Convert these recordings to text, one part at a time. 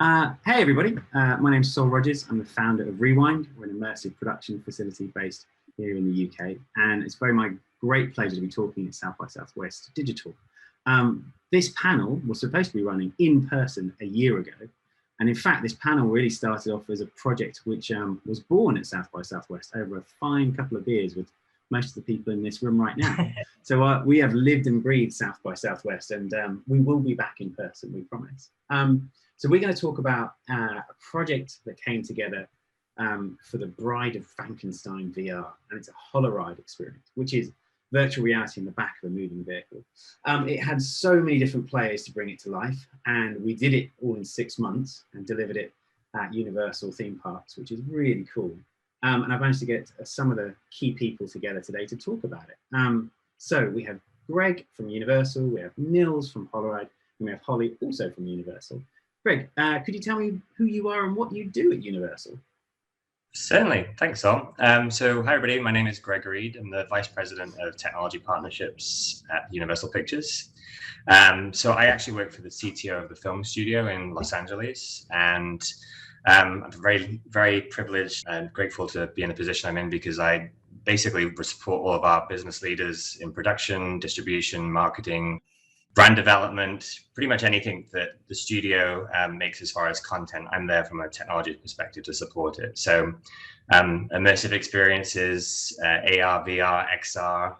Hey everybody, my name's Sol Rogers. I'm the founder of Rewind. We're an immersive production facility based here in the UK, and it's my great pleasure to be talking at South by Southwest Digital. This panel was supposed to be running in person a year ago, and in fact this panel really started off as a project which was born at South by Southwest over a fine couple of beers with most of the people in this room right now. So we have lived and breathed South by Southwest, and we will be back in person, we promise. So we're going to talk about a project that came together for the Bride of Frankenstein VR, and it's a HoloRide experience, which is virtual reality in the back of a moving vehicle. It had so many different players to bring it to life, and we did it all in 6 months and delivered it at Universal Theme Parks, which is really cool. And I've managed to get some of the key people together today to talk about it. So we have Greg from Universal, we have Nils from HoloRide, and we have Holly also from Universal. Greg, could you tell me who you are and what you do at Universal? Certainly, thanks, Sol. So hi everybody, my name is Greg Reed. I'm the Vice President of Technology Partnerships at Universal Pictures. So I actually work for the CTO of the film studio in Los Angeles, and I'm very, very privileged and grateful to be in the position I'm in because I basically support all of our business leaders in production, distribution, marketing, brand development, pretty much anything that the studio makes as far as content. I'm there from a technology perspective to support it. So immersive experiences, AR, VR, XR,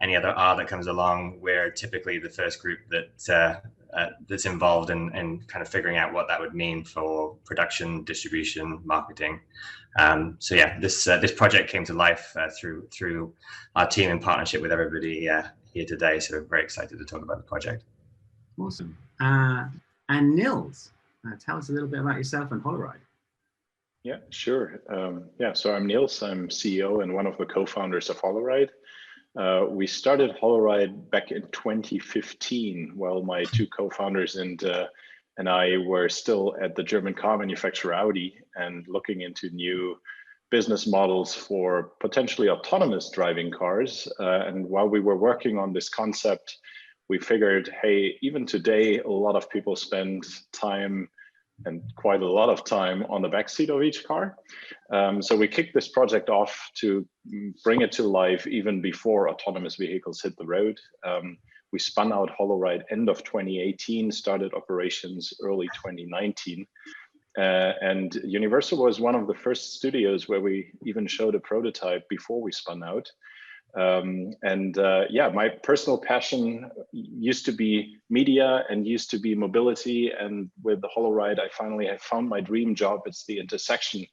any other R that comes along, we're typically the first group that's involved in kind of figuring out what that would mean for production, distribution, marketing. So yeah, this project came to life through our team in partnership with everybody here today. So we're very excited to talk about the project. Awesome. And Nils, tell us a little bit about yourself and HoloRide. Yeah, sure. So I'm Nils. I'm CEO and one of the co-founders of HoloRide. We started HoloRide back in 2015 while my two co-founders and I were still at the German car manufacturer Audi and looking into new business models for potentially autonomous driving cars. And while we were working on this concept, we figured, hey, even today, a lot of people spend time and quite a lot of time on the backseat of each car. So we kicked this project off to bring it to life even before autonomous vehicles hit the road. We spun out HoloRide end of 2018, started operations early 2019. And Universal was one of the first studios where we even showed a prototype before we spun out. My personal passion used to be media and used to be mobility. And with the HoloRide, I finally have found my dream job. It's the intersection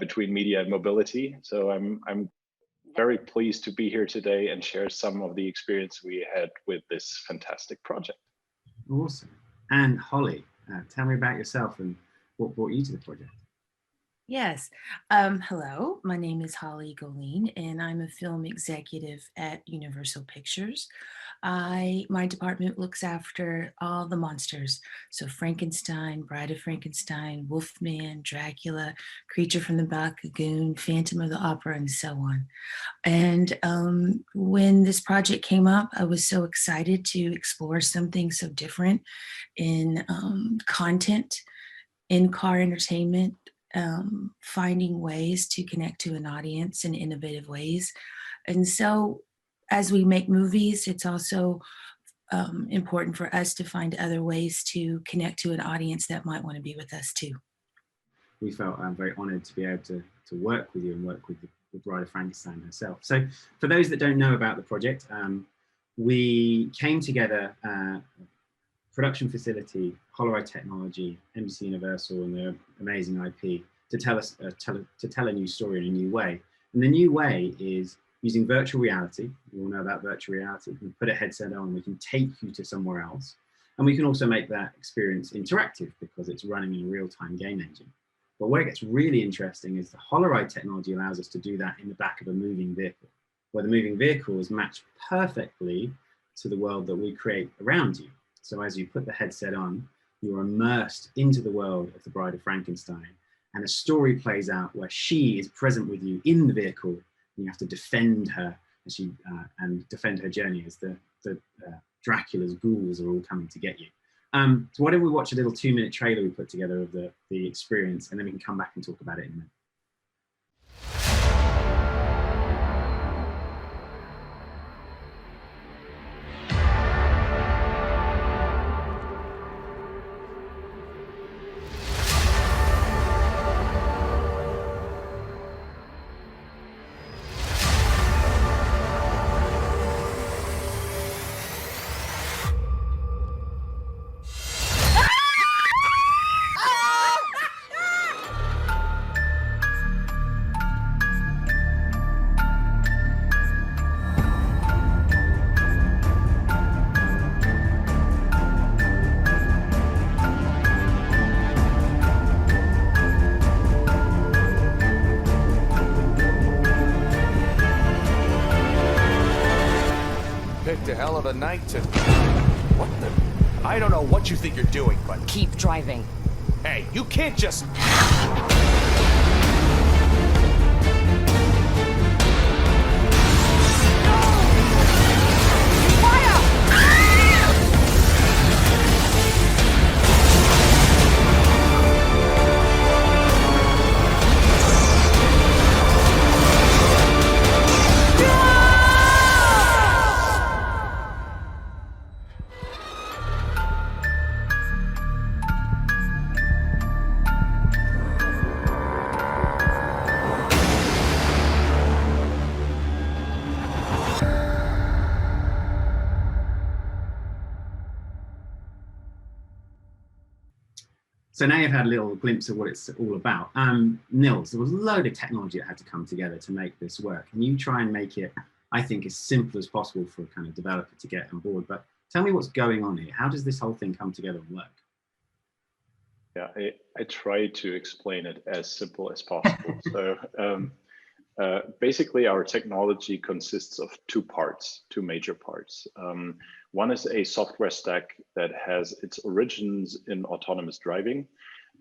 between media and mobility. So I'm very pleased to be here today and share some of the experience we had with this fantastic project. Awesome. And Holly, tell me about yourself and what brought you to the project. Yes. Hello, my name is Holly Goleen, and I'm a film executive at Universal Pictures. My department looks after all the monsters. So Frankenstein, Bride of Frankenstein, Wolfman, Dracula, Creature from the Black Lagoon, Phantom of the Opera, and so on. And when this project came up, I was so excited to explore something so different in content, in-car entertainment, finding ways to connect to an audience in innovative ways. And so as we make movies, it's also important for us to find other ways to connect to an audience that might want to be with us too. We felt very honored to be able to work with you and work with the Bride of Frankenstein herself. So for those that don't know about the project, we came together, production facility, HoloRide technology, NBC Universal and their amazing IP to tell a new story in a new way. And the new way is using virtual reality. We all know about virtual reality. We can put a headset on, we can take you to somewhere else. And we can also make that experience interactive because it's running in a real-time game engine. But where it gets really interesting is the HoloRide technology allows us to do that in the back of a moving vehicle, where the moving vehicle is matched perfectly to the world that we create around you. So as you put the headset on, you're immersed into the world of the Bride of Frankenstein, and a story plays out where she is present with you in the vehicle, and you have to defend her as and defend her journey as the Dracula's ghouls are all coming to get you. So why don't we watch a little 2-minute trailer we put together of the experience, and then we can come back and talk about it in a minute. Picked a hell of a night to... What the... I don't know what you think you're doing, but... Keep driving. Hey, you can't just... So now you've had a little glimpse of what it's all about. Nils, there was a load of technology that had to come together to make this work. And you try and make it, I think, as simple as possible for a kind of developer to get on board. But tell me what's going on here. How does this whole thing come together and work? Yeah, I try to explain it as simple as possible. So basically, our technology consists of two major parts. One is a software stack that has its origins in autonomous driving.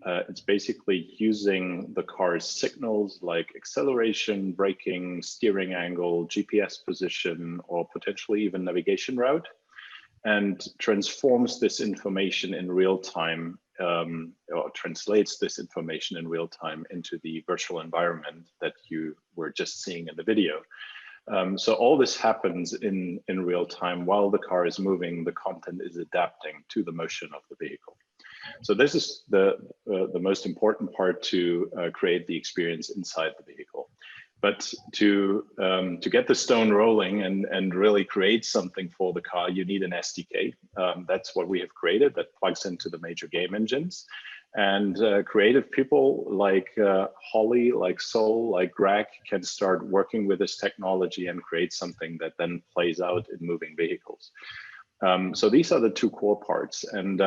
It's basically using the car's signals like acceleration, braking, steering angle, GPS position, or potentially even navigation route, and transforms this information in real time, or translates this information in real time into the virtual environment that you were just seeing in the video. So all this happens in real time while the car is moving. The content is adapting to the motion of the vehicle. So this is the most important part to create the experience inside the vehicle. But to get the stone rolling and really create something for the car, you need an SDK. That's what we have created that plugs into the major game engines. And creative people like Holly, like Sol, like Greg can start working with this technology and create something that then plays out in moving vehicles. So these are the two core parts. And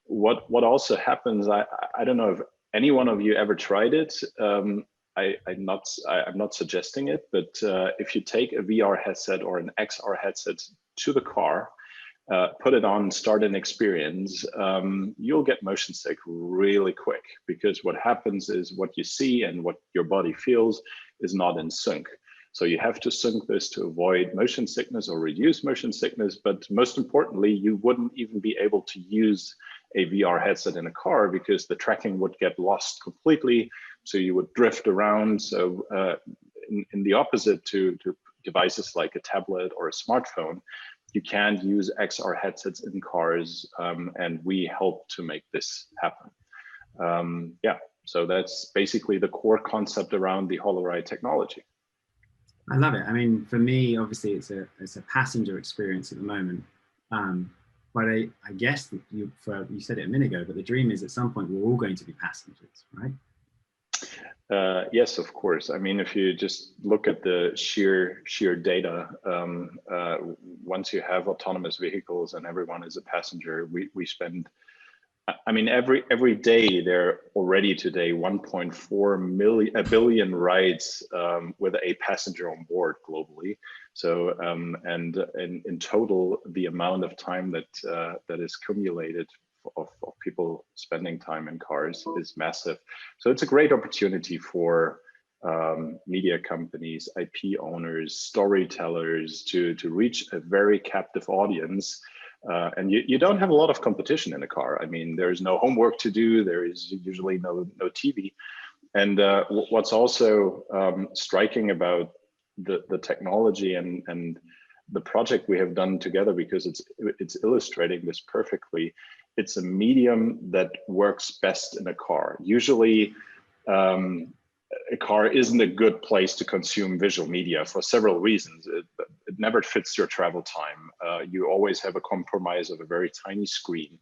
what also happens, I don't know if any one of you ever tried it. I'm not suggesting it, but if you take a VR headset or an XR headset to the car, put it on, start an experience, you'll get motion sick really quick, because what happens is what you see and what your body feels is not in sync. So you have to sync this to avoid motion sickness or reduce motion sickness. But most importantly, you wouldn't even be able to use a VR headset in a car because the tracking would get lost completely. So you would drift around. So in the opposite to devices like a tablet or a smartphone, you can't use XR headsets in cars, and we help to make this happen. Yeah, so that's basically the core concept around the HoloRide technology. I love it. I mean, for me, obviously, it's a passenger experience at the moment. But I guess that you said it a minute ago, but the dream is at some point we're all going to be passengers, right? Yes, of course. I mean, if you just look at the sheer data, once you have autonomous vehicles and everyone is a passenger, we spend, I mean, every day there are already today 1.4 billion rides with a passenger on board globally. So and in total, the amount of time that is accumulated of people spending time in cars is massive. So it's a great opportunity for media companies, IP owners, storytellers to reach a very captive audience And you don't have a lot of competition in a car. I mean, there's no homework to do. There is usually no TV. And what's also striking about the technology and the project we have done together, because it's illustrating this perfectly. It's a medium that works best in a car. Usually, a car isn't a good place to consume visual media for several reasons. It never fits your travel time. You always have a compromise of a very tiny screen.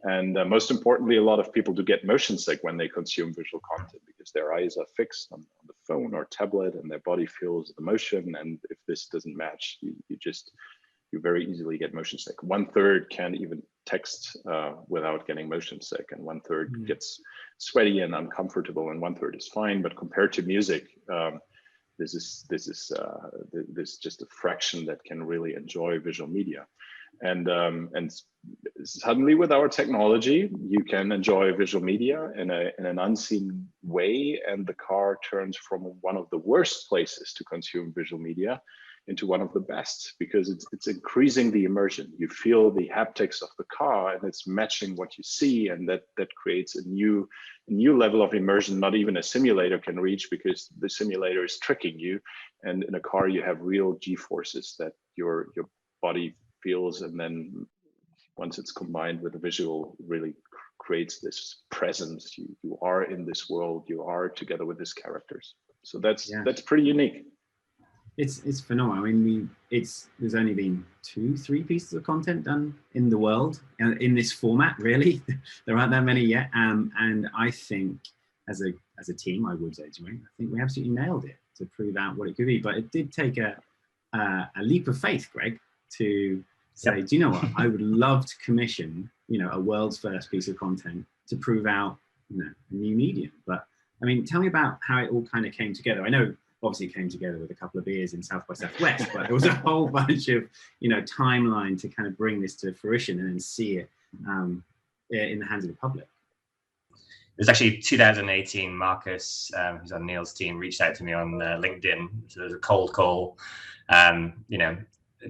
And most importantly, a lot of people do get motion sick when they consume visual content because their eyes are fixed on the phone or tablet and their body feels the motion. And if this doesn't match, you very easily get motion sick. 1/3 can't even text without getting motion sick, and 1/3 gets sweaty and uncomfortable, and 1/3 is fine. But compared to music, this is just a fraction that can really enjoy visual media. And suddenly with our technology, you can enjoy visual media in an unseen way, and the car turns from one of the worst places to consume visual media into one of the best, because it's increasing the immersion. You feel the haptics of the car, and it's matching what you see, and that creates a new level of immersion not even a simulator can reach, because the simulator is tricking you, and in a car you have real G-forces that your body feels, and then once it's combined with the visual, really creates this presence. You are in this world, you are together with these characters. So that's pretty unique. It's phenomenal. I mean, there's only been 2-3 pieces of content done in the world in this format. Really, there aren't that many yet. And I think as a team, I would say, I think we absolutely nailed it to prove out what it could be. But it did take a leap of faith, Greg, to say, do you know what? I would love to commission, a world's first piece of content to prove out, a new medium. But I mean, tell me about how it all kind of came together. I know. Obviously, it came together with a couple of beers in South by Southwest, but there was a whole bunch of, timeline to kind of bring this to fruition and then see it in the hands of the public. It was actually 2018. Marcus, who's on Neil's team, reached out to me on LinkedIn. So there's a cold call,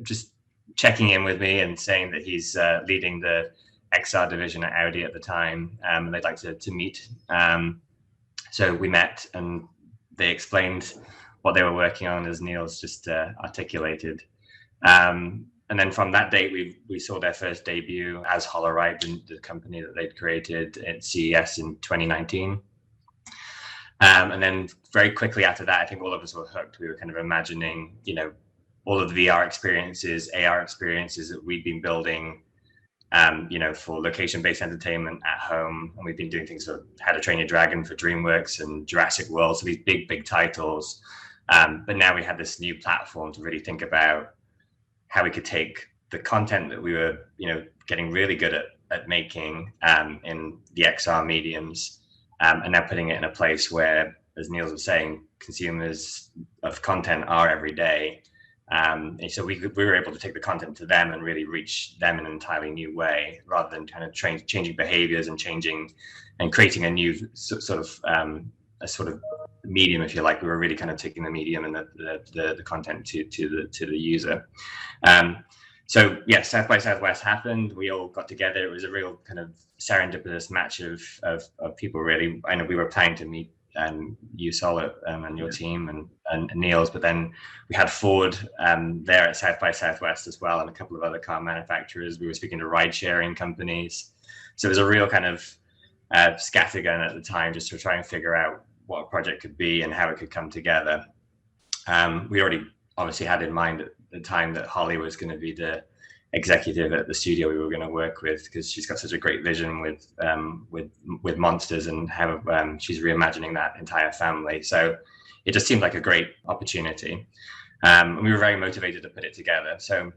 just checking in with me and saying that he's leading the XR division at Audi at the time, and they'd like to meet. So we met, and they explained what they were working on, as Neil's just articulated. And then from that date, we saw their first debut as Holoride, the company that they'd created at CES in 2019. And then very quickly after that, I think all of us were hooked. We were kind of imagining, all of the VR experiences, AR experiences that we'd been building, for location-based entertainment at home. And we've been doing things like How to Train Your Dragon for DreamWorks and Jurassic World, so these big titles. But now we had this new platform to really think about how we could take the content that we were, getting really good at making in the XR mediums, and now putting it in a place where, as Neil was saying, consumers of content are every day. And so we were able to take the content to them and really reach them in an entirely new way, rather than kind of changing behaviors and creating a new sort of medium, if you like. We were really kind of taking the medium and the content to the user. So yeah, South by Southwest happened. We all got together. It was a real kind of serendipitous match of people, really. I know we were planning to meet you, Sol, and your team and Neil's, but then we had Ford there at South by Southwest as well, and a couple of other car manufacturers. We were speaking to ride-sharing companies. So it was a real kind of scattergun at the time, just to try and figure out what a project could be and how it could come together. We already obviously had in mind at the time that Holly was going to be the executive at the studio we were going to work with, because she's got such a great vision with monsters and how she's reimagining that entire family. So it just seemed like a great opportunity. And we were very motivated to put it together. So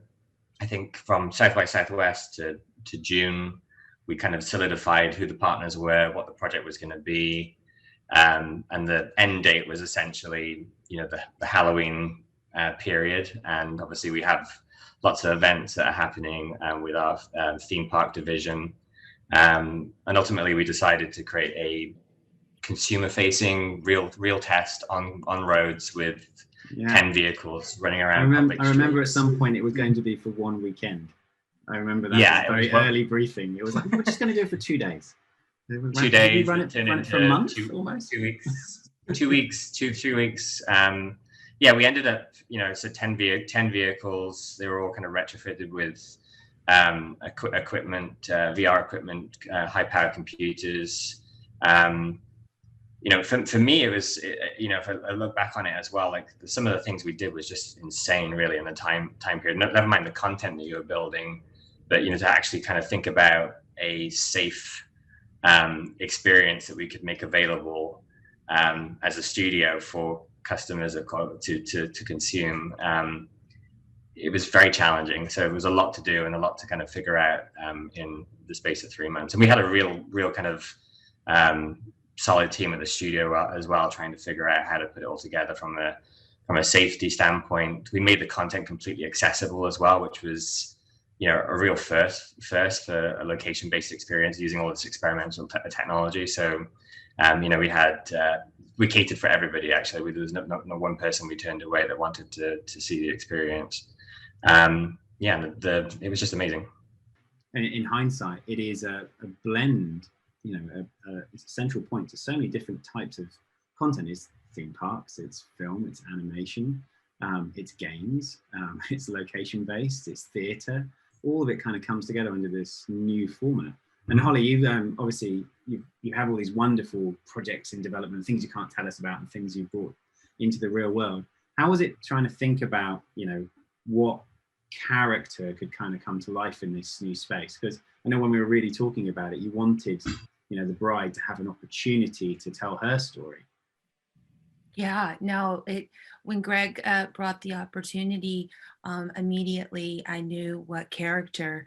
I think from South by Southwest to June, we kind of solidified who the partners were, what the project was going to be. And the end date was essentially, the Halloween period. And obviously we have lots of events that are happening with our theme park division. And ultimately we decided to create a consumer-facing real test on roads with 10 vehicles running around. I remember at some point it was going to be for one weekend. I remember that. Yeah, was a very early briefing. It was like, we're just going to do it for 2 days. 2 days. Run it for a month, almost. 2 weeks. 2 weeks, 3 weeks. Yeah, we ended up, so 10 vehicles. They were all kind of retrofitted with equipment, VR equipment, high-powered computers. For me, it was, if I look back on it as well, like some of the things we did was just insane, really, in the time period. Never mind the content that you were building, but to actually kind of think about a safe experience that we could make available as a studio for customers to consume. It was very challenging. So it was a lot to do and a lot to kind of figure out in the space of 3 months. And we had a real kind of solid team at the studio as well, trying to figure out how to put it all together from a safety standpoint. We made the content completely accessible as well, which was a real first for a location-based experience using all this experimental technology. So we catered for everybody. Actually, there was no one person we turned away that wanted to see the experience. It was just amazing. In hindsight, it is a blend. It's a central point to so many different types of content. It's theme parks, it's film, it's animation, it's games, it's location based, it's theatre. All of it kind of comes together under this new format. And Holly, you obviously you have all these wonderful projects in development, things you can't tell us about, and things you've brought into the real world. How was it trying to think about what character could kind of come to life in this new space? Because I know when we were really talking about it, you wanted the bride to have an opportunity to tell her story. Yeah, no, when Greg brought the opportunity, immediately I knew what character,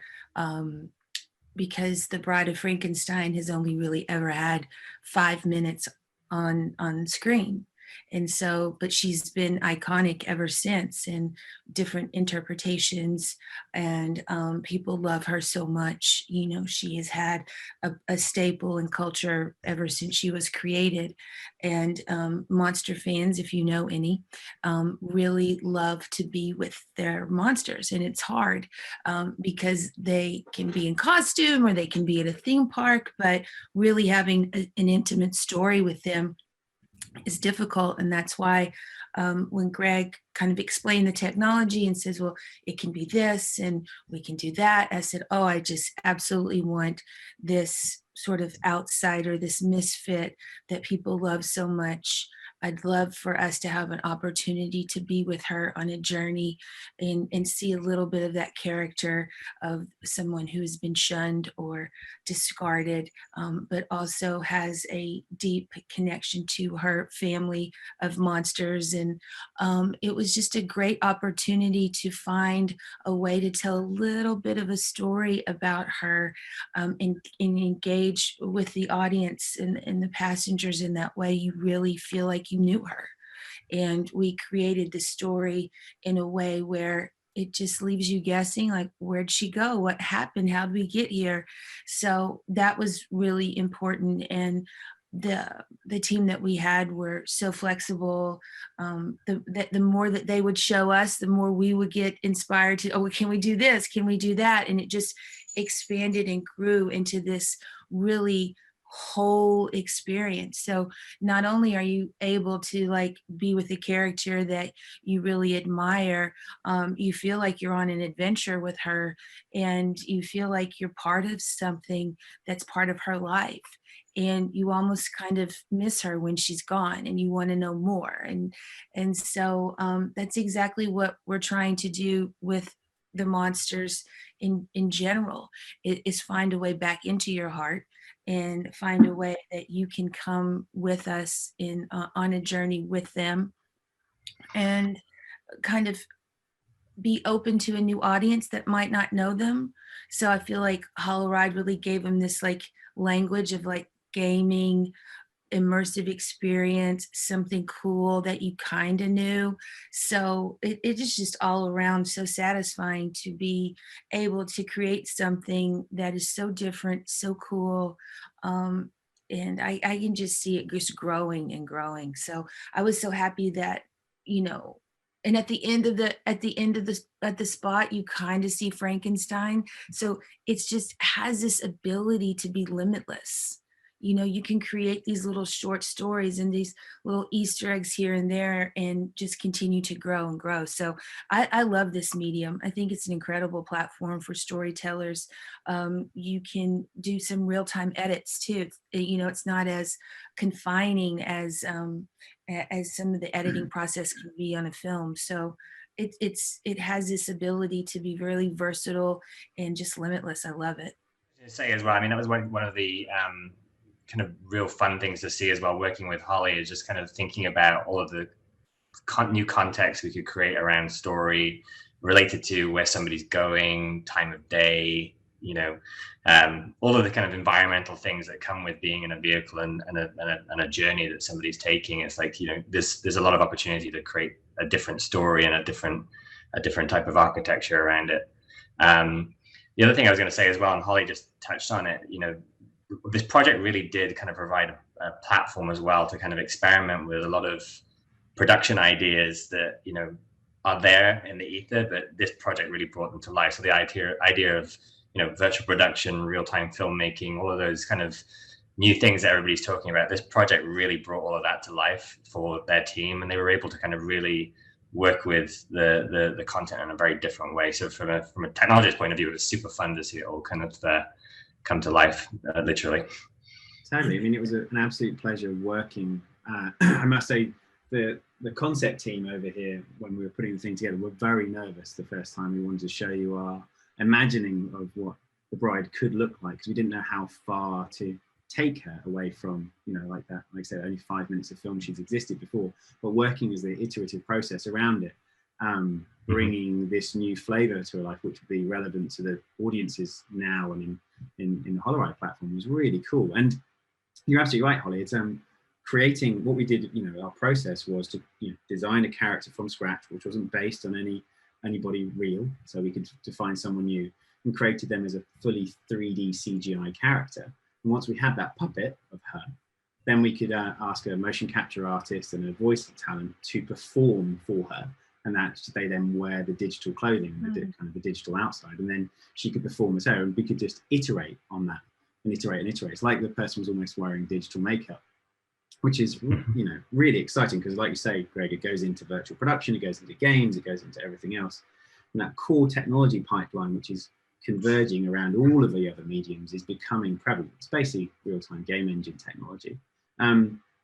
because the Bride of Frankenstein has only really ever had 5 minutes on screen. And so, but she's been iconic ever since in different interpretations, and people love her so much. She has had a staple in culture ever since she was created. And monster fans, if you know any, really love to be with their monsters. And it's hard because they can be in costume or they can be at a theme park, but really having an intimate story with them is difficult. And that's why when Greg kind of explained the technology and says, well, it can be this and we can do that, I said, oh, I just absolutely want this sort of outsider, this misfit that people love so much. I'd love for us to have an opportunity to be with her on a journey and see a little bit of that character of someone who has been shunned or discarded, but also has a deep connection to her family of monsters. And it was just a great opportunity to find a way to tell a little bit of a story about her and engage with the audience and the passengers in that way. You really feel like you knew her. And we created the story in a way where it just leaves you guessing, like, where'd she go? What happened? How did we get here? So that was really important. And the team that we had were so flexible. The more that they would show us, the more we would get inspired to, oh, can we do this? Can we do that? And it just expanded and grew into this really whole experience. So not only are you able to be with a character that you really admire, you feel like you're on an adventure with her, and you feel like you're part of something that's part of her life. And you almost kind of miss her when she's gone, and you want to know more. And so that's exactly what we're trying to do with the monsters in general, is find a way back into your heart and find a way that you can come with us on a journey with them, and kind of be open to a new audience that might not know them. So I feel like HoloRide really gave them this language of gaming, immersive experience, something cool that you kind of knew. So it is just all around so satisfying to be able to create something that is so different, so cool. And I can just see it just growing and growing. So I was so happy that, and at the end of the spot, you kind of see Frankenstein. So it's just has this ability to be limitless. You know, you can create these little short stories and these little Easter eggs here and there and just continue to grow and grow. So I love this medium. I think it's an incredible platform for storytellers. You can do some real-time edits too. You know, it's not as confining as some of the editing process can be on a film. So it has this ability to be really versatile and just limitless. I love it. To say as well, I mean, that was one of the kind of real fun things to see as well, working with Holly, is just kind of thinking about all of the new context we could create around story related to where somebody's going, time of day, you know, all of the kind of environmental things that come with being in a vehicle and a journey that somebody's taking. It's like, you know, there's a lot of opportunity to create a different story and a different type of architecture around it. The other thing I was going to say as well, and Holly just touched on it, you know, this project really did kind of provide a platform as well to kind of experiment with a lot of production ideas that, you know, are there in the ether, but this project really brought them to life. So the idea of, you know, virtual production, real-time filmmaking, all of those kind of new things that everybody's talking about, this project really brought all of that to life for their team, and they were able to kind of really work with the content in a very different way. So from a technologist point of view, it was super fun to see it all kind of come to life, literally. Totally. I mean, it was an absolute pleasure working. I must say, the concept team over here, when we were putting the thing together, were very nervous the first time we wanted to show you our imagining of what the bride could look like, because we didn't know how far to take her away from, you know, like that, like I said, only 5 minutes of film she's existed before, but working as the iterative process around it, bringing this new flavor to her life, which would be relevant to the audiences now and in the HoloRide platform, was really cool. And you're absolutely right, Holly. It's creating what we did. You know, our process was to, you know, design a character from scratch, which wasn't based on anybody real, so we could define someone new, and created them as a fully 3D CGI character. And once we had that puppet of her, then we could ask a motion capture artist and a voice talent to perform for her, and that they then wear the digital clothing, kind of the digital outside, and then she could perform as her, and we could just iterate on that and iterate and iterate. It's like the person was almost wearing digital makeup, which is, you know, really exciting, because like you say, Greg, it goes into virtual production, it goes into games, it goes into everything else. And that core technology pipeline, which is converging around all of the other mediums, is becoming prevalent. It's basically real-time game engine technology.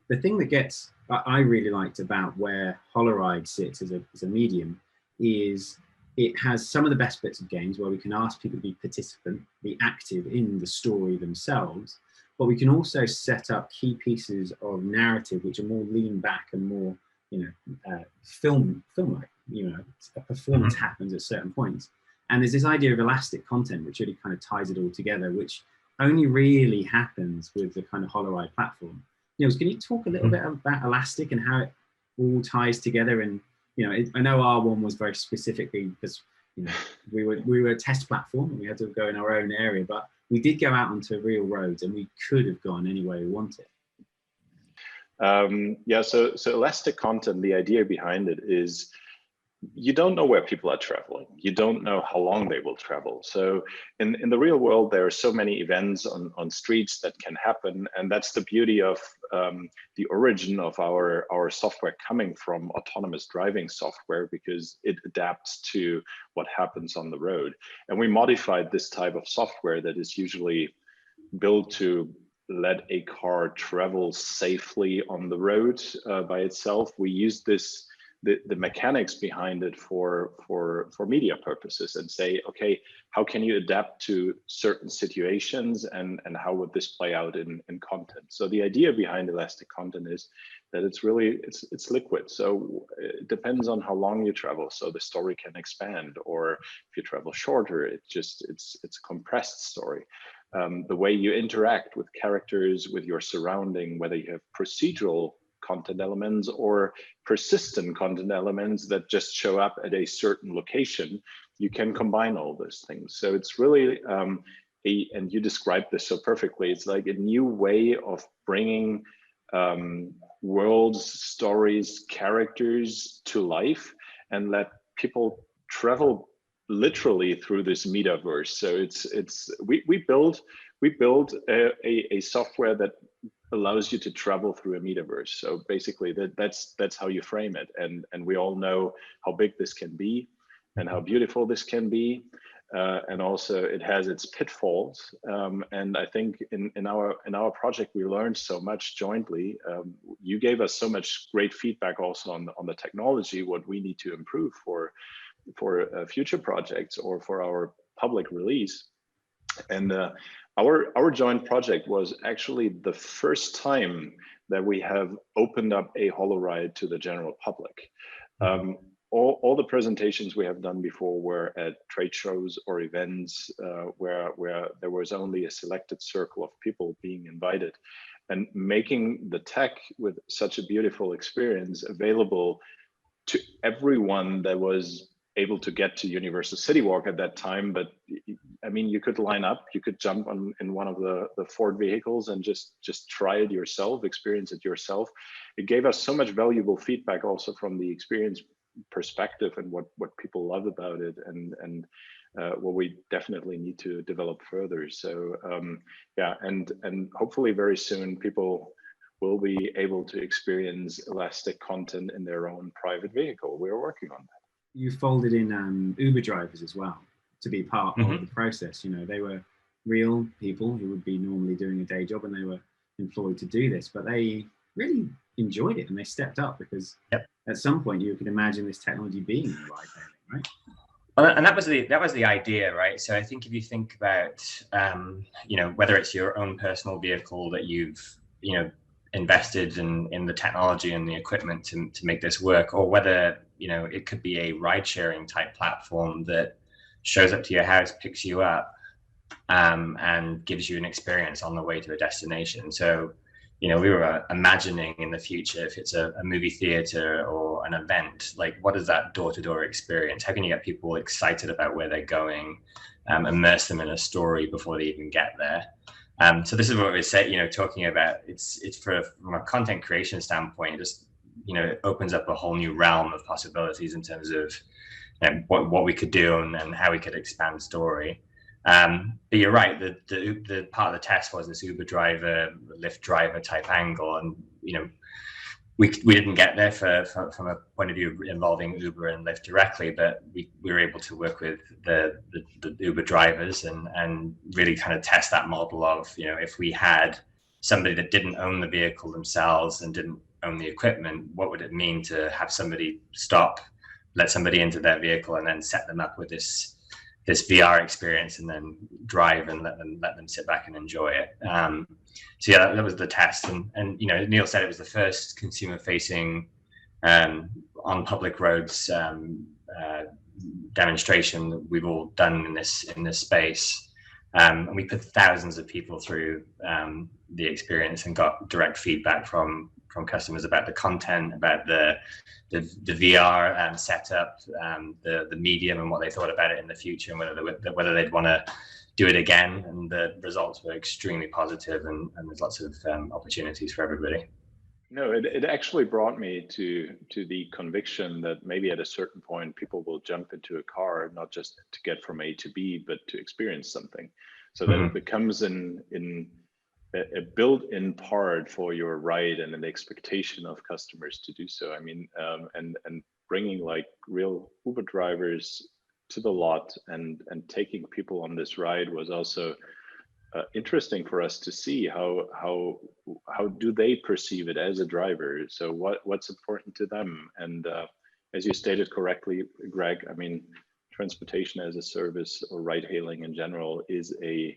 The thing that I really liked about where HoloRide sits as a medium is it has some of the best bits of games where we can ask people to be participant, be active in the story themselves, but we can also set up key pieces of narrative which are more lean back and more, you know, film-like. You know, a performance happens at certain points. And there's this idea of elastic content, which really kind of ties it all together, which only really happens with the kind of HoloRide platform. Niels, can you talk a little bit about elastic and how it all ties together? And, you know, I know our one was very specifically because, you know, we were a test platform and we had to go in our own area, but we did go out onto real roads and we could have gone any way we wanted. Yeah, so elastic content, the idea behind it is you don't know where people are traveling. You don't know how long they will travel. So in the real world, there are so many events on streets that can happen. And that's the beauty of the origin of our software coming from autonomous driving software, because it adapts to what happens on the road. And we modified this type of software that is usually built to let a car travel safely on the road by itself. We use the mechanics behind it for media purposes and say, okay, how can you adapt to certain situations and how would this play out in content? So the idea behind elastic content is that it's really, it's liquid. So it depends on how long you travel. So the story can expand, or if you travel shorter, it's a compressed story. The way you interact with characters, with your surrounding, whether you have procedural content elements or persistent content elements that just show up at a certain location, you can combine all those things. So it's really and you described this so perfectly, it's like a new way of bringing worlds, stories, characters to life. and let people travel literally through this metaverse. So we build a software that allows you to travel through a metaverse. So basically that's how you frame it. And we all know how big this can be and how beautiful this can be. And also it has its pitfalls. And I think in our project, we learned so much jointly. You gave us so much great feedback also on the technology, what we need to improve for future projects or for our public release. And our joint project was actually the first time that we have opened up a HoloRide to the general public. All the presentations we have done before were at trade shows or events where there was only a selected circle of people being invited, and making the tech with such a beautiful experience available to everyone that was able to get to Universal City Walk at that time. But I mean, you could line up, you could jump in one of the Ford vehicles and just try it yourself, experience it yourself. It gave us so much valuable feedback also from the experience perspective and what people love about it, and what we definitely need to develop further. So yeah, and hopefully very soon people will be able to experience elastic content in their own private vehicle. We're working on that. You folded in Uber drivers as well to be part of the process. You know, they were real people who would be normally doing a day job, and they were employed to do this, but they really enjoyed it and they stepped up, because at some point you could imagine this technology being ride hailing, right? Well, and that was the idea, right? So I think if you think about, you know, whether it's your own personal vehicle that you've, you know, invested in the technology and the equipment to make this work, or whether, you know, it could be a ride sharing type platform that shows up to your house, picks you up, and gives you an experience on the way to a destination. So, you know, we were imagining in the future, if it's a movie theater or an event, like what is that door-to-door experience? How can you get people excited about where they're going, immerse them in a story before they even get there? So this is what we say, you know, talking about, it's from a content creation standpoint, just, you know, it opens up a whole new realm of possibilities in terms of, you know, what we could do and how we could expand story. But you're right, the part of the test was this Uber driver, Lyft driver type angle, and, you know, we didn't get there from a point of view involving Uber and Lyft directly, but we were able to work with the Uber drivers and really kind of test that model of, you know, if we had somebody that didn't own the vehicle themselves and didn't own the equipment, what would it mean to have somebody stop, let somebody into their vehicle and then set them up with this VR experience and then drive and let them sit back and enjoy it. So yeah, that was the test. And you know, Neil said it was the first consumer facing on public roads demonstration that we've all done in this space. And we put thousands of people through the experience and got direct feedback from customers about the content, about the VR setup, the medium, and what they thought about it in the future, and whether they'd want to do it again. And the results were extremely positive, and there's lots of opportunities for everybody. No, it actually brought me to the conviction that maybe at a certain point people will jump into a car not just to get from A to B, but to experience something, so that it becomes a built-in part for your ride and an expectation of customers to do so. I mean, and bringing like real Uber drivers to the lot and taking people on this ride was also interesting for us to see how do they perceive it as a driver. So what's important to them. And as you stated correctly, Greg, I mean, transportation as a service or ride hailing in general is a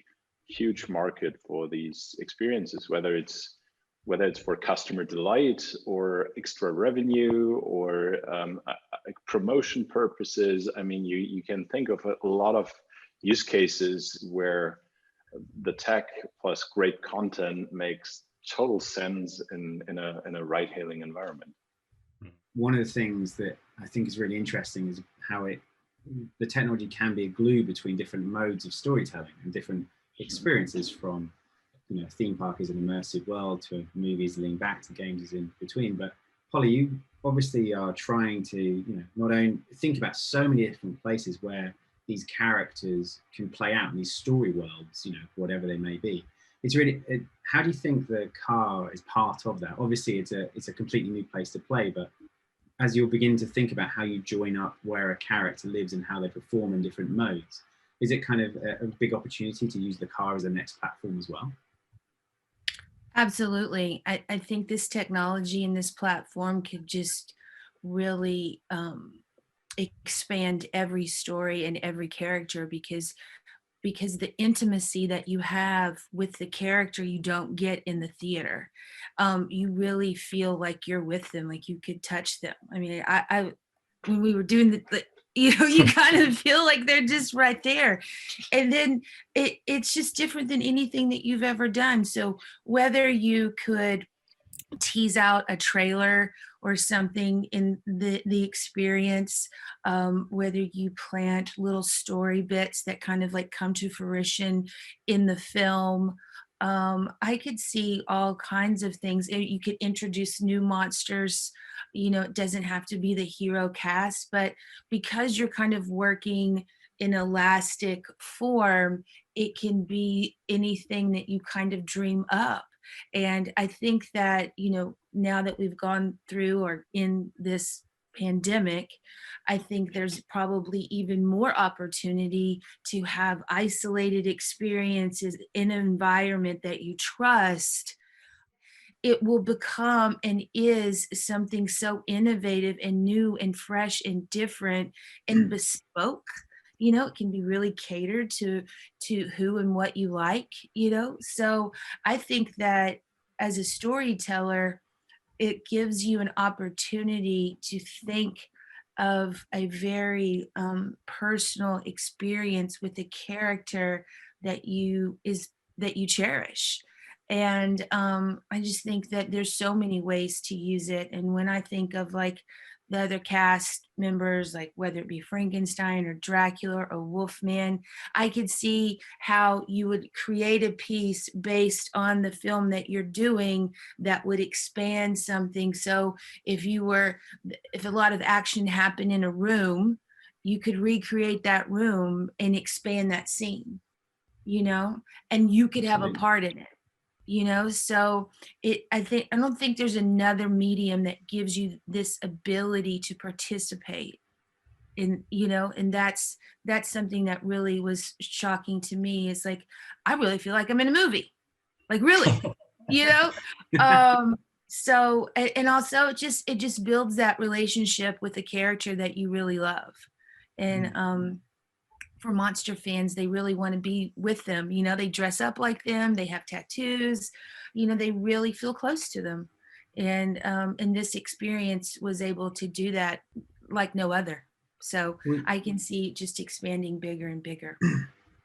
huge market for these experiences, whether it's for customer delight or extra revenue or promotion purposes. I mean, you can think of a lot of use cases where the tech plus great content makes total sense in a ride hailing environment. One of the things that I think is really interesting is how the technology can be a glue between different modes of storytelling and different experiences, from, you know, theme park is an immersive world to movies lean back to games is in between. But Holly, you obviously are trying to, not only think about so many different places where these characters can play out in these story worlds, whatever they may be. It's really, how do you think the car is part of that? Obviously, it's a completely new place to play, but as you'll begin to think about how you join up where a character lives and how they perform in different modes, is it kind of a big opportunity to use the car as a next platform as well? Absolutely. I think this technology and this platform could just really expand every story and every character because the intimacy that you have with the character you don't get in the theater. You really feel like you're with them, like you could touch them. I mean, I when we were doing the you kind of feel like they're just right there. And then it's just different than anything that you've ever done. So whether you could tease out a trailer or something in the experience, whether you plant little story bits that kind of like come to fruition in the film. I could see all kinds of things. You could introduce new monsters. It doesn't have to be the hero cast, but because you're kind of working in elastic form, it can be anything that you kind of dream up. And I think that, now that we've gone through or in this pandemic, I think there's probably even more opportunity to have isolated experiences in an environment that you trust. It will become and is something so innovative and new and fresh and different and bespoke. It can be really catered to who and what you like. So I think that as a storyteller, it gives you an opportunity to think of a very personal experience with a character that you cherish. And I just think that there's so many ways to use it. And when I think of like the other cast members, like whether it be Frankenstein or Dracula or Wolfman, I could see how you would create a piece based on the film that you're doing that would expand something. So if a lot of action happened in a room, you could recreate that room and expand that scene, and you could have a Absolutely. part in it. So I don't think there's another medium that gives you this ability to participate in, and that's something that really was shocking to me. It's like I really feel like I'm in a movie, like really. you know so and also it just builds that relationship with a character that you really love. And for monster fans, they really want to be with them. They dress up like them, they have tattoos, they really feel close to them. And this experience was able to do that like no other. So we, I can see it just expanding bigger and bigger.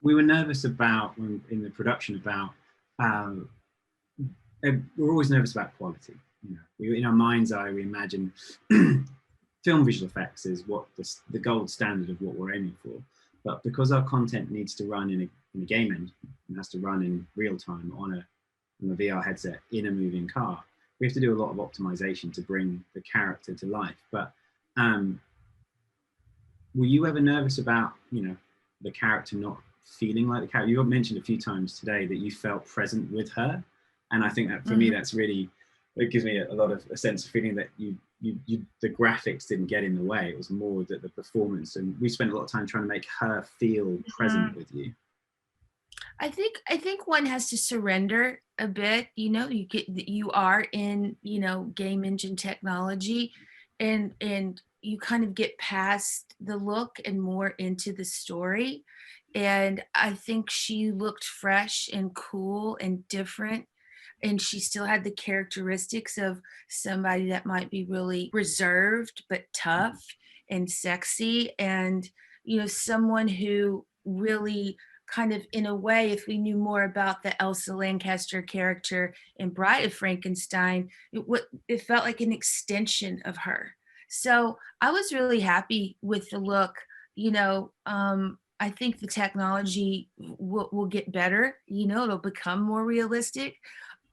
we were nervous about in the production about um, we're always nervous about quality. In our mind's eye, we imagine film visual effects is what the gold standard of what we're aiming for. But because our content needs to run in a game engine and has to run in real time on a VR headset in a moving car, we have to do a lot of optimization to bring the character to life. But were you ever nervous about the character not feeling like the character? You mentioned a few times today that you felt present with her, and I think that for me that's really, it gives me a lot of a sense of feeling that you the graphics didn't get in the way. It was more that the performance, and we spent a lot of time trying to make her feel present with you. I think one has to surrender a bit. You are in game engine technology, and you kind of get past the look and more into the story. And I think she looked fresh and cool and different, and she still had the characteristics of somebody that might be really reserved but tough and sexy, and someone who really kind of, in a way, if we knew more about the Elsa Lanchester character in Bride of Frankenstein, it felt like an extension of her. So I was really happy with the look. I think the technology will get better. It'll become more realistic,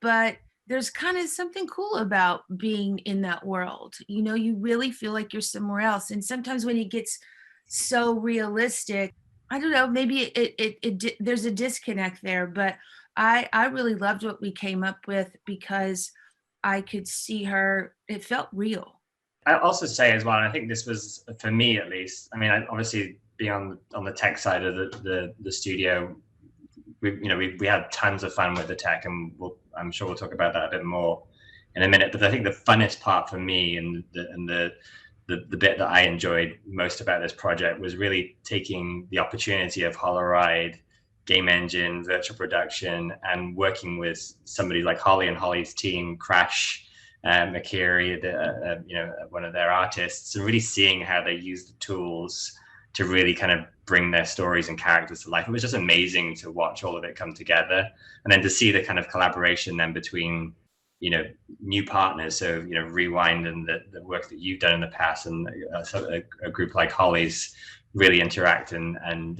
but there's kind of something cool about being in that world. You know, you really feel like you're somewhere else. And sometimes when it gets so realistic, I don't know, maybe there's a disconnect there, but I really loved what we came up with because I could see her, it felt real. I also say as well, and I think this was for me at least. I mean, obviously being on the tech side of the studio, we had tons of fun with the tech, and I'm sure we'll talk about that a bit more in a minute. But I think the funnest part for me and the bit that I enjoyed most about this project was really taking the opportunity of Holoride, game engine, virtual production, and working with somebody like Holly and Holly's team, Crash, Akiri, one of their artists, and really seeing how they use the tools to really kind of bring their stories and characters to life. It was just amazing to watch all of it come together, and then to see the kind of collaboration then between, new partners. So, Rewind and the work that you've done in the past, and a group like Holly's really interact and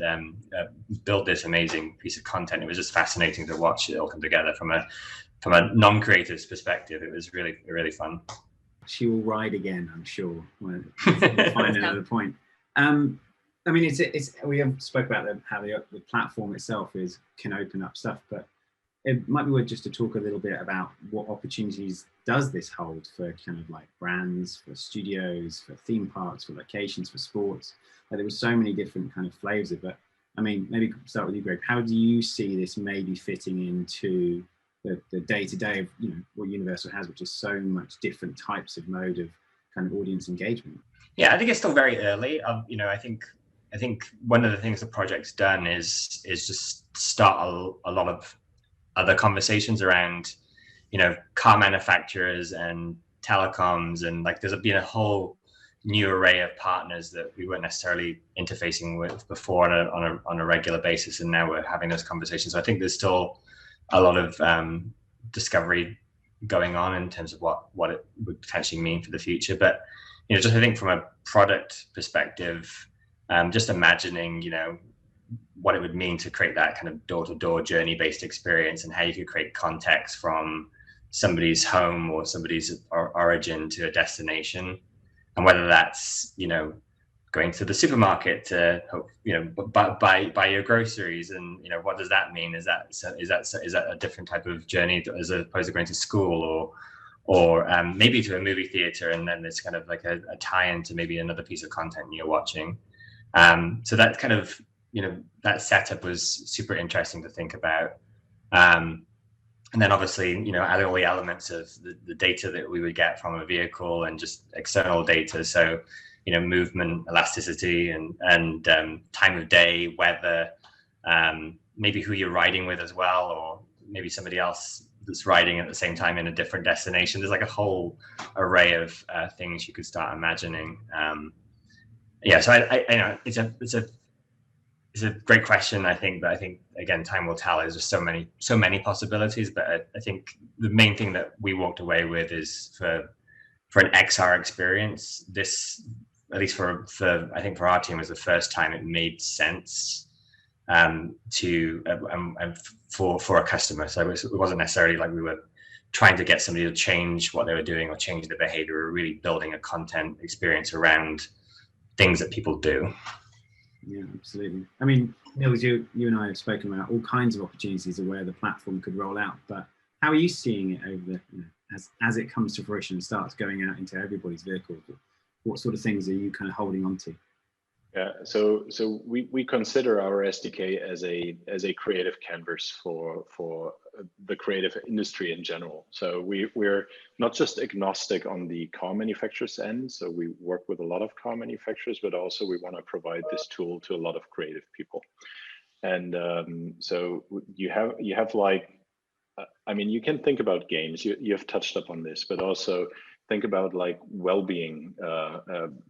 build this amazing piece of content. It was just fascinating to watch it all come together from a non-creative's perspective. It was really, really fun. She will ride again, I'm sure. We'll find another point. I mean, it's we have spoke about how the platform itself can open up stuff, but it might be worth just to talk a little bit about what opportunities does this hold for kind of like brands, for studios, for theme parks, for locations, for sports. There were so many different kind of flavors of it. I mean, maybe start with you, Greg. How do you see this maybe fitting into the day-to-day of what Universal has, which is so much different types of mode of kind of audience engagement? Yeah, I think it's still very early. I think one of the things the project's done is just start a lot of other conversations around, car manufacturers and telecoms, and like there's been a whole new array of partners that we weren't necessarily interfacing with before on a regular basis, and now we're having those conversations. So I think there's still a lot of discovery going on in terms of what it would potentially mean for the future. But just I think from a product perspective, just imagining what it would mean to create that kind of door-to-door journey-based experience, and how you could create context from somebody's home or somebody's origin to a destination, and whether that's going to the supermarket to buy your groceries, and what does that mean? Is that a different type of journey as opposed to going to school, or maybe to a movie theater, and then there's kind of like a tie-in to maybe another piece of content you're watching. So that kind of that setup was super interesting to think about. And then obviously, adding all the elements of the data that we would get from a vehicle and just external data. So, movement, elasticity, and time of day, weather, maybe who you're riding with as well, or maybe somebody else that's riding at the same time in a different destination. There's like a whole array of things you could start imagining. So I it's a great question. I think again, time will tell. There's just so many possibilities. But I think the main thing that we walked away with is for an XR experience. This, at least for I think for our team, was the first time it made sense for a customer. So it wasn't necessarily like we were trying to get somebody to change what they were doing or change their behavior. We were really building a content experience around things that people do. Yeah, absolutely. I mean, Niels, you and I have spoken about all kinds of opportunities of where the platform could roll out, but how are you seeing it over as it comes to fruition and starts going out into everybody's vehicles? What sort of things are you kind of holding on to? Yeah, so we consider our SDK as a creative canvas for the creative industry in general. So we're not just agnostic on the car manufacturers end. So we work with a lot of car manufacturers, but also we want to provide this tool to a lot of creative people. And so you have like, I mean, you can think about games. You have touched upon this, but also think about like well-being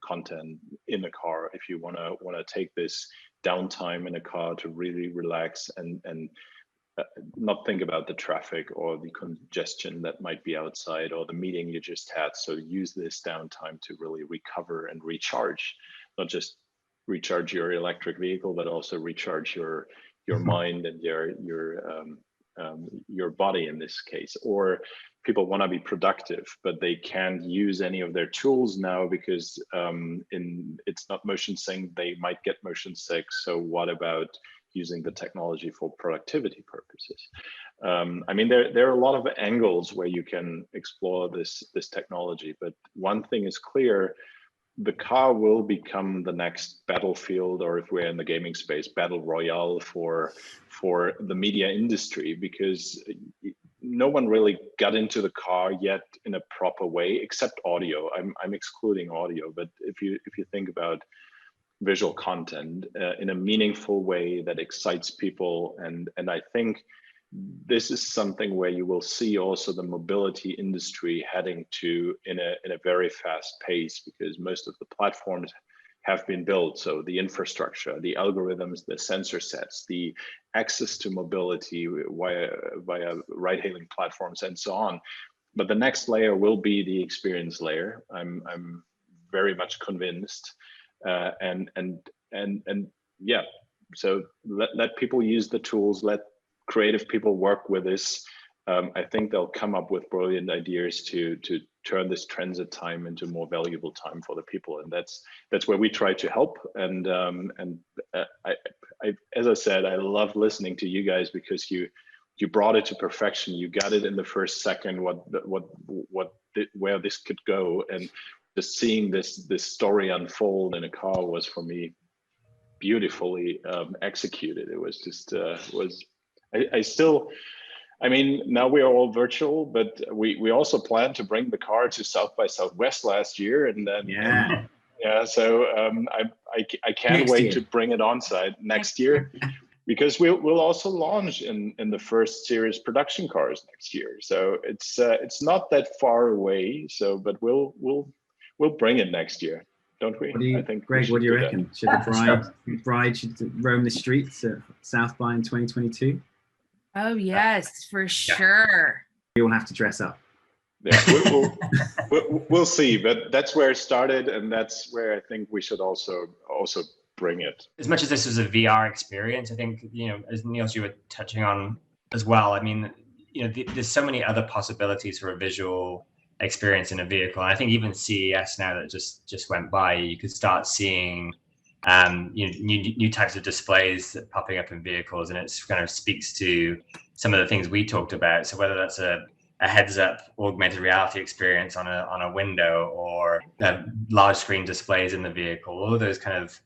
content in the car. If you want to take this downtime in a car to really relax and not think about the traffic or the congestion that might be outside or the meeting you just had. So use this downtime to really recover and recharge, not just recharge your electric vehicle, but also recharge your mind and your body in this case. Or people want to be productive, but they can't use any of their tools now because it's not motion sync. They might get motion sick. So what about using the technology for productivity purposes? I mean, there are a lot of angles where you can explore this technology, but one thing is clear: the car will become the next battlefield, or if we're in the gaming space, battle royale for the media industry, because no one really got into the car yet in a proper way, except audio. I'm excluding audio, but if you think about visual content in a meaningful way that excites people, and I think this is something where you will see also the mobility industry heading to in a very fast pace, because most of the platforms have been built. So the infrastructure, the algorithms, the sensor sets, the access to mobility via ride-hailing platforms, and so on. But the next layer will be the experience layer. I'm very much convinced, and yeah. So let people use the tools. Let creative people work with this. I think they'll come up with brilliant ideas to turn this transit time into more valuable time for the people, and that's where we try to help. And I, as I said, I love listening to you guys, because you brought it to perfection. You got it in the first second where this could go, and just seeing this story unfold in a car was, for me, beautifully executed. It was just I mean, now we are all virtual, but we also plan to bring the car to South by Southwest last year, and then so I can't wait to bring it on site next year, because we'll also launch in the first series production cars next year. So it's not that far away. So, but we'll bring it next year, don't we? I think, Greg, what do you reckon? Should the bride should roam the streets at South by in 2022? Oh yes, for sure. We all have to dress up. Yeah, we'll see, but that's where it started, and that's where I think we should also bring it. As much as this was a VR experience, I think, as Niels, you were touching on as well, I mean, there's so many other possibilities for a visual experience in a vehicle. And I think even CES now that just went by, you could start seeing new types of displays that popping up in vehicles, and it kind of speaks to some of the things we talked about. So whether that's a heads-up augmented reality experience on a window, or large screen displays in the vehicle, all of those kind of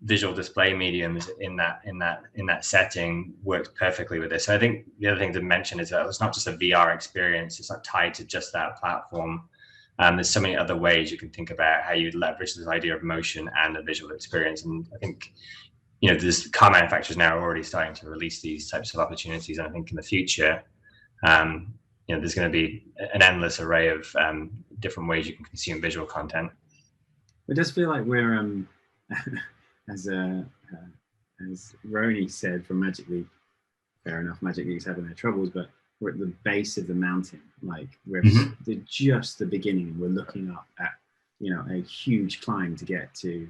visual display mediums in that setting works perfectly with this. So I think the other thing to mention is that it's not just a VR experience. It's not tied to just that platform. There's so many other ways you can think about how you leverage this idea of motion and a visual experience. And I think, this car manufacturers now are already starting to release these types of opportunities. And I think in the future, there's going to be an endless array of different ways you can consume visual content. It does feel like we're, as Roni said from Magic League, fair enough, Magic League's having their troubles, but we're at the base of the mountain. Like we're just the beginning, and we're looking up at, a huge climb to get to,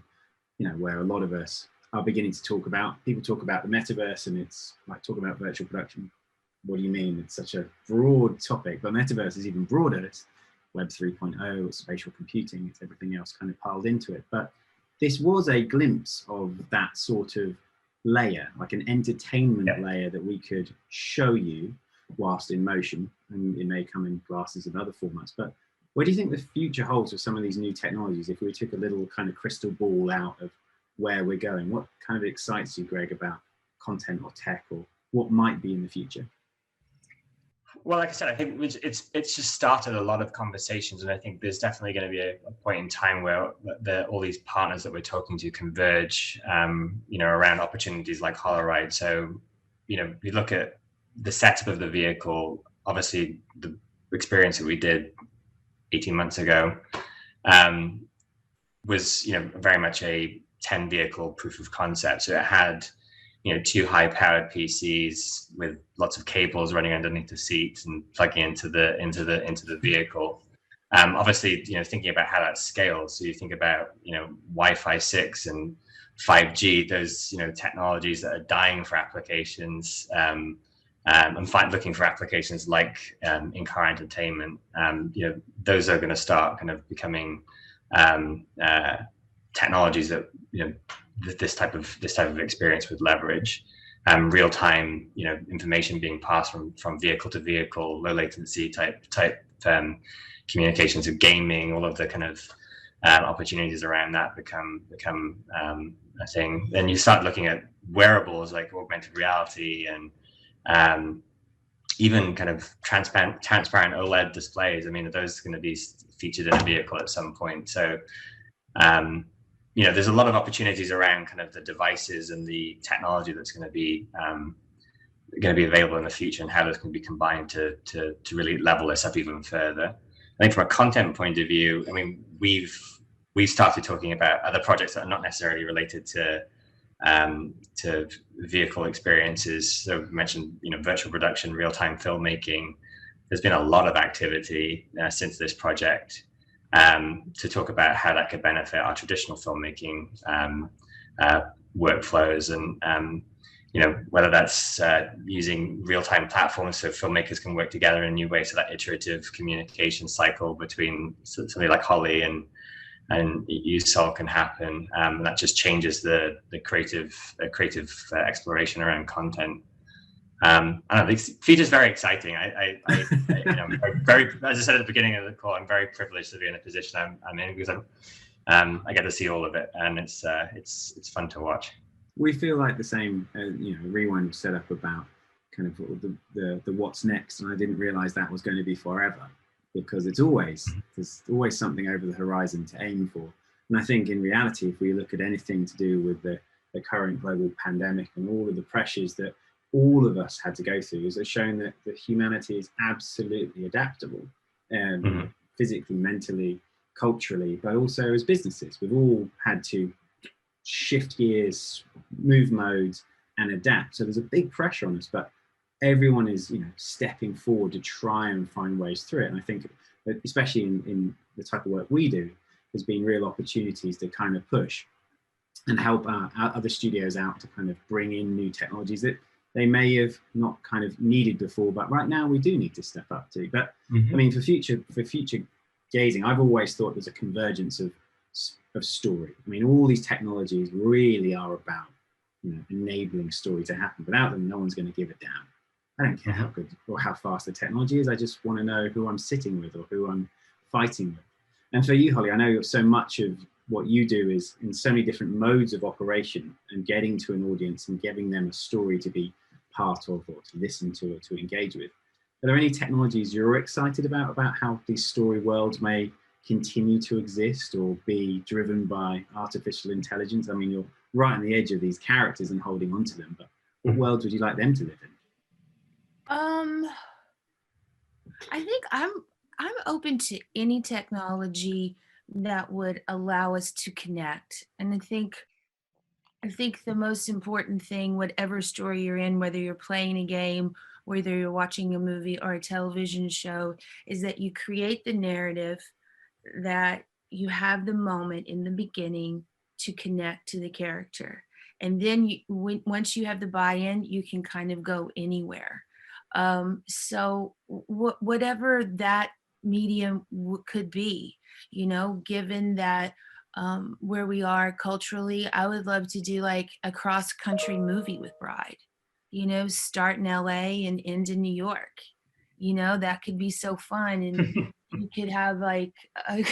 where a lot of us are beginning to talk about. People talk about the metaverse, and it's like talking about virtual production. What do you mean? It's such a broad topic, but metaverse is even broader. It's Web 3.0, it's spatial computing, it's everything else kind of piled into it. But this was a glimpse of that sort of layer, like an entertainment layer that we could show you whilst in motion, and it may come in glasses and other formats. But what do you think the future holds with some of these new technologies? If we took a little kind of crystal ball out of where we're going, what kind of excites you, Greg, about content or tech, or what might be in the future? Well, like I said, I think it's just started a lot of conversations, and I think there's definitely going to be a point in time where all these partners that we're talking to converge, around opportunities like HoloRide. So, we look at the setup of the vehicle. Obviously, the experience that we did 18 months ago was, very much a 10 vehicle proof of concept. So it had, 2 high-powered PCs with lots of cables running underneath the seats and plugging into the vehicle. Obviously, thinking about how that scales. So you think about, Wi-Fi 6 and 5G, those, technologies that are dying for applications. looking for applications like in-car entertainment. Those are going to start kind of becoming technologies that this type of experience would leverage. Real-time information being passed from vehicle to vehicle, low latency type communications of gaming, all of the kind of opportunities around that become a thing. Then you start looking at wearables like augmented reality and even kind of transparent OLED displays. I mean, are those going to be featured in a vehicle at some point? So there's a lot of opportunities around kind of the devices and the technology that's going to be available in the future, and how those can be combined to really level this up even further. I think from a content point of view, I mean, we've started talking about other projects that are not necessarily related to vehicle experiences. So we mentioned, virtual production, real-time filmmaking. There's been a lot of activity since this project to talk about how that could benefit our traditional filmmaking workflows, and whether that's using real-time platforms so filmmakers can work together in new ways, so that iterative communication cycle between somebody like Holly and USOL can happen. And that just changes the creative exploration around content. I don't know, the feature's very exciting. I'm very, as I said at the beginning of the call, I'm very privileged to be in a position I'm in, because I get to see all of it, and it's fun to watch. We feel like the same. Rewind was set up about kind of the what's next, and I didn't realize that was going to be forever, because there's always something over the horizon to aim for. And I think in reality, if we look at anything to do with the current global pandemic and all of the pressures that all of us had to go through, has shown that humanity is absolutely adaptable, physically, mentally, culturally, but also as businesses. We've all had to shift gears, move modes, and adapt. So there's a big pressure on us, but everyone is stepping forward to try and find ways through it. And I think that especially in the type of work we do, there's been real opportunities to kind of push and help other studios out to kind of bring in new technologies that they may have not kind of needed before, but right now we do need to step up to. But I mean, for future gazing, I've always thought there's a convergence of story. I mean, all these technologies really are about enabling story to happen. Without them, no one's going to give a damn. I don't care how good or how fast the technology is. I just want to know who I'm sitting with or who I'm fighting with. And for you, Holly, I know so much of what you do is in so many different modes of operation, and getting to an audience and giving them a story to be part of, or to listen to, or to engage with. Are there any technologies you're excited about how these story worlds may continue to exist or be driven by artificial intelligence? I mean, you're right on the edge of these characters and holding on to them, but what worlds would you like them to live in? I think I'm open to any technology that would allow us to connect. And I think the most important thing, whatever story you're in, whether you're playing a game, whether you're watching a movie or a television show, is that you create the narrative, that you have the moment in the beginning to connect to the character. And then once you have the buy-in, you can kind of go anywhere. So whatever that medium could be, given that where we are culturally, I would love to do like a cross-country movie with Bride, start in LA and end in New York. That could be so fun. And you could have like, a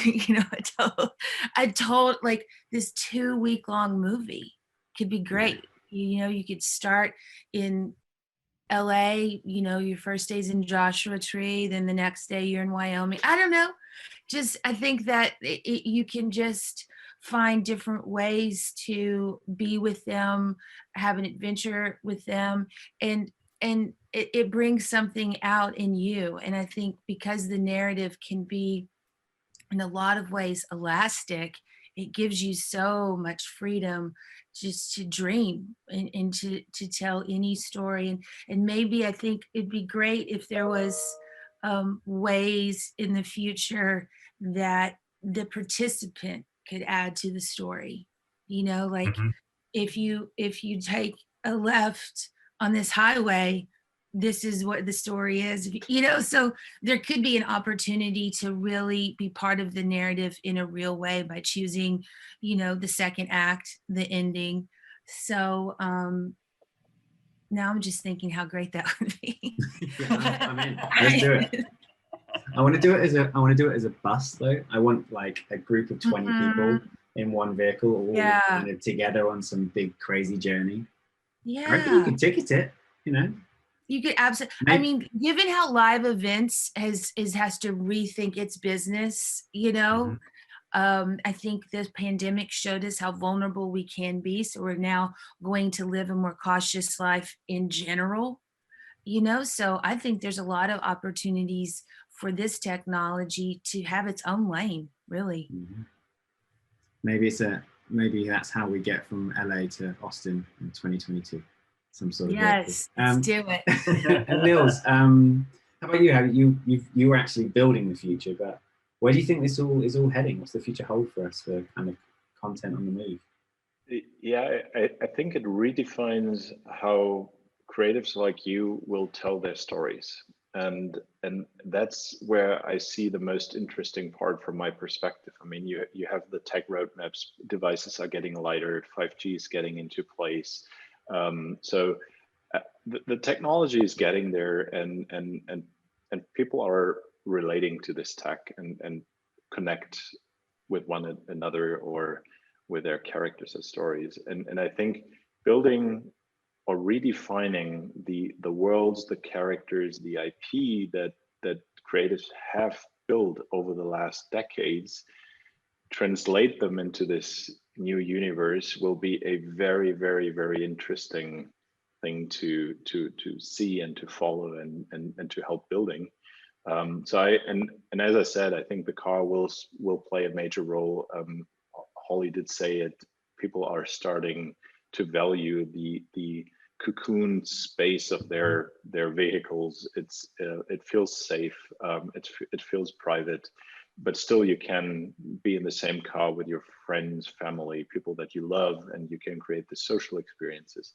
total like this 2-week-long movie could be great. You could start in LA, your first day's in Joshua Tree, then the next day you're in Wyoming. I don't know. I think that you can just find different ways to be with them, have an adventure with them, and it brings something out in you. And I think because the narrative can be in a lot of ways elastic, it gives you so much freedom just to dream and to tell any story. And maybe I think it'd be great if there was ways in the future that the participant could add to the story. Like if you take a left on this highway, this is what the story is, you know, so there could be an opportunity to really be part of the narrative in a real way by choosing, you know, the second act, the ending. So now I'm just thinking how great that would be. Yeah, I mean, let's do it. I want to do it as a bus though. I want like a group of 20 people in one vehicle, all kind of together on some big crazy journey. I reckon you could ticket it, you know. You could absolutely. I mean, given how live events has to rethink its business, you know, I think this pandemic showed us how vulnerable we can be. So we're now going to live a more cautious life in general, you know. So I think there's a lot of opportunities for this technology to have its own lane, really. Maybe that's how we get from LA to Austin in 2022. Some sort of yes, let's do it. And Nils, how about you? You were actually building the future, but where do you think this is all heading? What's the future hold for us for kind of content on the move? Yeah, I think it redefines how creatives like you will tell their stories. And that's where I see the most interesting part from my perspective. I mean, you have the tech roadmaps, devices are getting lighter, 5G is getting into place. So the technology is getting there, and people are relating to this tech and connect with one another or with their characters and stories. And I think building or redefining the worlds, the characters, the IP that creatives have built over the last decades, translate them into this new universe will be a very, very, very interesting thing to see and to follow and to help building. So as I said, I think the car will play a major role. Holly did say it. People are starting to value the cocoon space of their vehicles. It feels safe. It feels private, but still you can be in the same car with your friends, family, people that you love, and you can create the social experiences.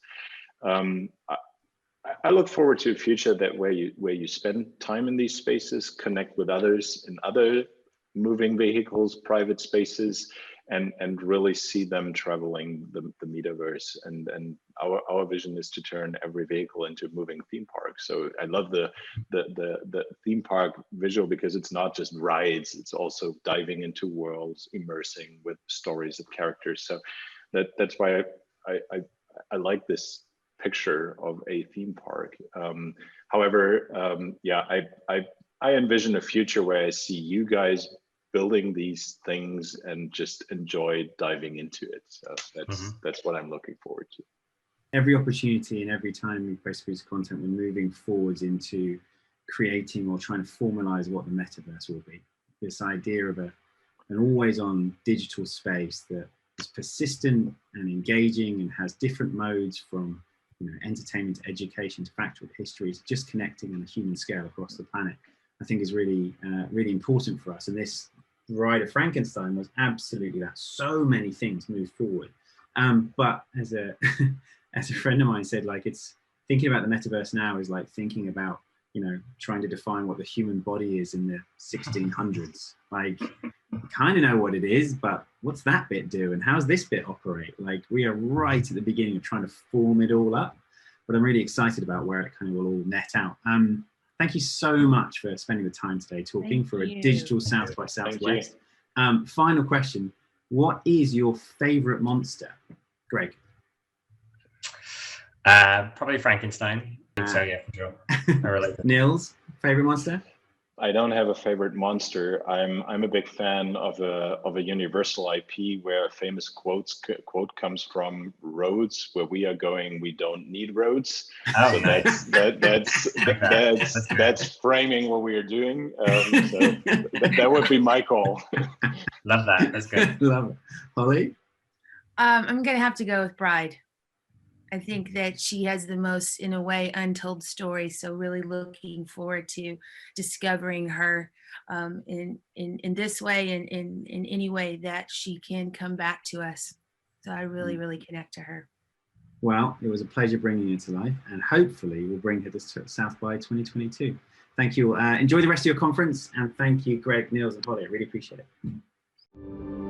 I look forward to a future that where you spend time in these spaces, connect with others in other moving vehicles, private spaces, and really see them traveling the metaverse. And our vision is to turn every vehicle into a moving theme park. So I love the theme park visual because it's not just rides, it's also diving into worlds, immersing with stories of characters. So that's why I like this picture of a theme park. However, yeah, I envision a future where I see you guys building these things and just enjoy diving into it. So that's what I'm looking forward to. Every opportunity and every time we post piece of content, we're moving forwards into creating or trying to formalize what the metaverse will be. This idea of an always-on digital space that is persistent and engaging and has different modes from entertainment to education to factual histories, just connecting on a human scale across the planet, I think is really, really important for us. And this Bride of Frankenstein was absolutely that. So many things moved forward. But as a friend of mine said, like, it's thinking about the metaverse now is like thinking about, trying to define what the human body is in the 1600s. Like, kind of know what it is, but what's that bit do? And how's this bit operate? Like, we are right at the beginning of trying to form it all up, but I'm really excited about where it kind of will all net out. Thank you so much for spending the time today talking for a digital South by Southwest. Final question. What is your favorite monster? Greg? Probably Frankenstein. So yeah, for sure. I relate. Nils, favorite monster? I don't have a favorite monster. I'm a big fan of a universal IP where a famous quote comes from roads. Where we are going, we don't need roads. Oh, so nice. that's framing what we are doing. So that would be my call. Love that. That's good. Love it. Holly? I'm gonna have to go with Bride. I think that she has the most, in a way, untold story. So really looking forward to discovering her in this way and in any way that she can come back to us. So I really, really connect to her. Well, it was a pleasure bringing it to life, and hopefully we'll bring her to South by 2022. Thank you. Enjoy the rest of your conference, and thank you, Greg, Niels, and Holly. I really appreciate it.